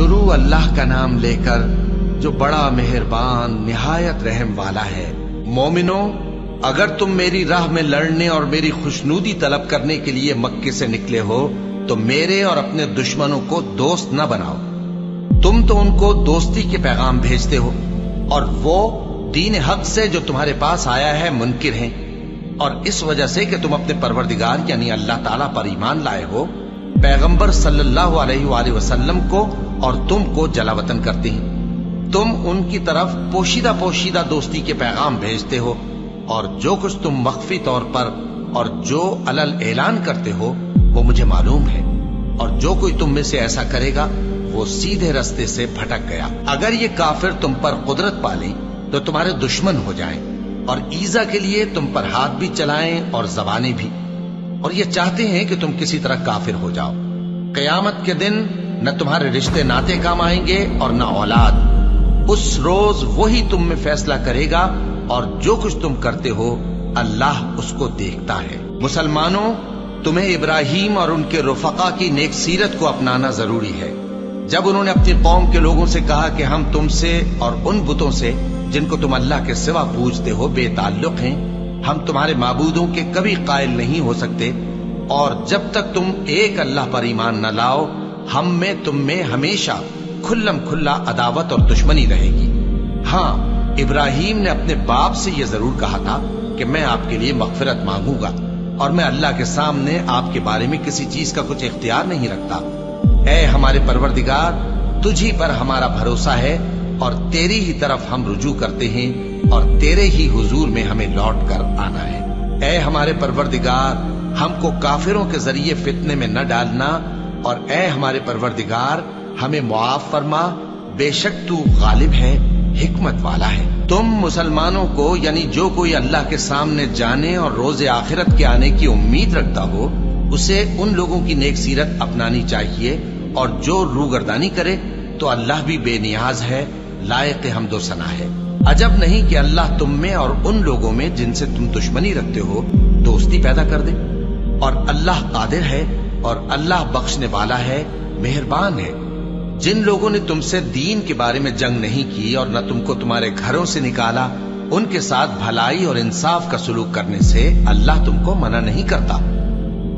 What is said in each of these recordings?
شروع اللہ کا نام لے کر جو بڑا مہربان نہایت رحم والا ہے۔ مومنو، اگر تم میری راہ میں لڑنے اور میری خوشنودی طلب کرنے کے لیے مکے سے نکلے ہو تو میرے اور اپنے دشمنوں کو دوست نہ بناؤ۔ تم تو ان کو دوستی کے پیغام بھیجتے ہو اور وہ دین حق سے جو تمہارے پاس آیا ہے منکر ہیں، اور اس وجہ سے کہ تم اپنے پروردگار یعنی اللہ تعالیٰ پر ایمان لائے ہو، پیغمبر صلی اللہ علیہ وآلہ وسلم کو اور تم کو جلا وطن کرتے ہیں۔ تم ان کی طرف پوشیدہ پوشیدہ دوستی کے پیغام بھیجتے ہو، اور جو کچھ تم مخفی طور پر اور جو علل اعلان کرتے ہو وہ مجھے معلوم ہے، اور جو کوئی تم میں سے ایسا کرے گا وہ سیدھے رستے سے بھٹک گیا۔ اگر یہ کافر تم پر قدرت پالیں تو تمہارے دشمن ہو جائیں، اور ایذا کے لیے تم پر ہاتھ بھی چلائیں اور زبانیں بھی، اور یہ چاہتے ہیں کہ تم کسی طرح کافر ہو جاؤ۔ قیامت کے دن نہ تمہارے رشتے ناتے کام آئیں گے اور نہ اولاد۔ اس روز وہی تم میں فیصلہ کرے گا، اور جو کچھ تم کرتے ہو اللہ اس کو دیکھتا ہے۔ مسلمانوں، تمہیں ابراہیم اور ان کے رفقا کی نیک سیرت کو اپنانا ضروری ہے۔ جب انہوں نے اپنی قوم کے لوگوں سے کہا کہ ہم تم سے اور ان بتوں سے جن کو تم اللہ کے سوا پوجتے ہو بے تعلق ہیں، ہم تمہارے معبودوں کے کبھی قائل نہیں ہو سکتے، اور جب تک تم ایک اللہ پر ایمان نہ لاؤ ہم میں تم میں ہمیشہ کھلم کھلا عداوت اور دشمنی رہے گی۔ ہاں، ابراہیم نے اپنے باپ سے یہ ضرور کہا تھا کہ میں آپ کے لیے مغفرت مانگوں گا، اور میں اللہ کے سامنے آپ کے بارے میں کسی چیز کا کچھ اختیار نہیں رکھتا۔ اے ہمارے پروردگار، تجھی پر ہمارا بھروسہ ہے اور تیری ہی طرف ہم رجوع کرتے ہیں، اور تیرے ہی حضور میں ہمیں لوٹ کر آنا ہے۔ اے ہمارے پروردگار، ہم کو کافروں کے ذریعے فتنے میں نہ ڈالنا، اور اے ہمارے پروردگار ہمیں معاف فرما، بے شک تو غالب ہے، حکمت والا ہے۔ تم مسلمانوں کو یعنی جو کوئی اللہ کے سامنے جانے اور روز آخرت کے آنے کی امید رکھتا ہو اسے ان لوگوں کی نیک سیرت اپنانی چاہیے، اور جو روگردانی کرے تو اللہ بھی بے نیاز ہے، لائق حمد و ثنا ہے۔ عجب نہیں کہ اللہ تم میں اور ان لوگوں میں جن سے تم دشمنی رکھتے ہو دوستی پیدا کر دے، اور اللہ قادر ہے اور اللہ بخشنے والا ہے، مہربان ہے۔ جن لوگوں نے تم سے دین کے بارے میں جنگ نہیں کی اور نہ تم کو تمہارے گھروں سے نکالا، ان کے ساتھ بھلائی اور انصاف کا سلوک کرنے سے اللہ تم کو منع نہیں کرتا۔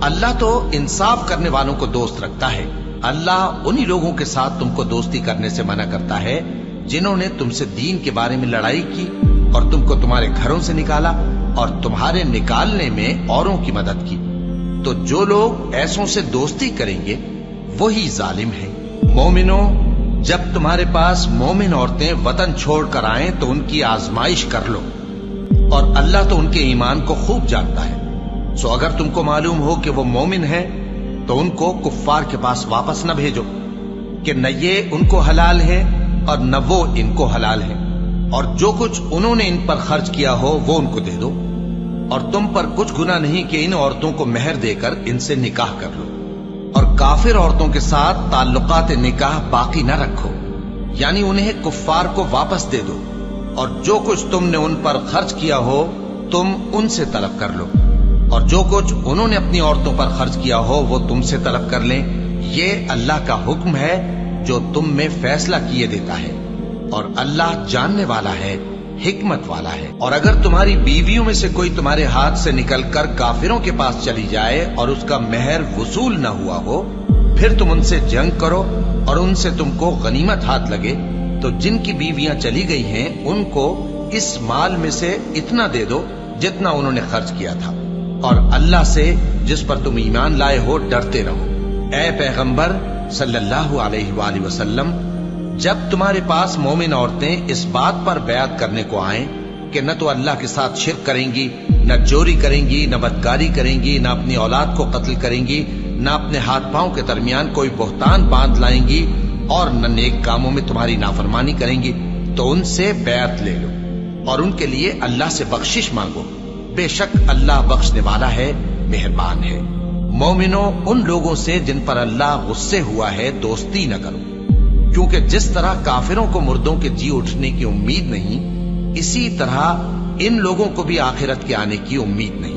اللہ تو انصاف کرنے والوں کو دوست رکھتا ہے۔ اللہ انہی لوگوں کے ساتھ تم کو دوستی کرنے سے منع کرتا ہے جنہوں نے تم سے دین کے بارے میں لڑائی کی اور تم کو تمہارے گھروں سے نکالا اور تمہارے نکالنے میں اوروں کی مدد کی۔ تو جو لوگ ایسوں سے دوستی کریں گے وہی ظالم ہیں۔ مومنو، جب تمہارے پاس مومن عورتیں وطن چھوڑ کر آئیں تو ان کی آزمائش کر لو، اور اللہ تو ان کے ایمان کو خوب جانتا ہے۔ سو اگر تم کو معلوم ہو کہ وہ مومن ہیں تو ان کو کفار کے پاس واپس نہ بھیجو، کہ نہ یہ ان کو حلال ہے اور نہ وہ ان کو حلال ہے، اور جو کچھ انہوں نے ان پر خرچ کیا ہو وہ ان کو دے دو، اور تم پر کچھ گناہ نہیں کہ ان عورتوں کو مہر دے کر ان سے نکاح کر لو، اور کافر عورتوں کے ساتھ تعلقات نکاح باقی نہ رکھو، یعنی انہیں کفار کو واپس دے دو، اور جو کچھ تم نے ان پر خرچ کیا ہو تم ان سے طلب کر لو، اور جو کچھ انہوں نے اپنی عورتوں پر خرچ کیا ہو وہ تم سے طلب کر لیں۔ یہ اللہ کا حکم ہے جو تم میں فیصلہ کیے دیتا ہے، اور اللہ جاننے والا ہے، حکمت والا ہے۔ اور اگر تمہاری بیویوں میں سے کوئی تمہارے ہاتھ سے نکل کر کافروں کے پاس چلی جائے اور اس کا مہر وصول نہ ہوا ہو، پھر تم ان سے جنگ کرو اور ان سے تم کو غنیمت ہاتھ لگے، تو جن کی بیویاں چلی گئی ہیں ان کو اس مال میں سے اتنا دے دو جتنا انہوں نے خرچ کیا تھا، اور اللہ سے جس پر تم ایمان لائے ہو ڈرتے رہو۔ اے پیغمبر صلی اللہ علیہ وآلہ وسلم، جب تمہارے پاس مومن عورتیں اس بات پر بیعت کرنے کو آئیں کہ نہ تو اللہ کے ساتھ شرک کریں گی، نہ چوری کریں گی، نہ بدکاری کریں گی، نہ اپنی اولاد کو قتل کریں گی، نہ اپنے ہاتھ پاؤں کے درمیان کوئی بہتان باندھ لائیں گی، اور نہ نیک کاموں میں تمہاری نافرمانی کریں گی، تو ان سے بیعت لے لو اور ان کے لیے اللہ سے بخشش مانگو، بے شک اللہ بخشنے والا ہے، مہربان ہے۔ مومنو، ان لوگوں سے جن پر اللہ غصے ہوا ہے دوستی نہ کرو، کیونکہ جس طرح کافروں کو مردوں کے جی اٹھنے کی امید نہیں، اسی طرح ان لوگوں کو بھی آخرت کے آنے کی امید نہیں۔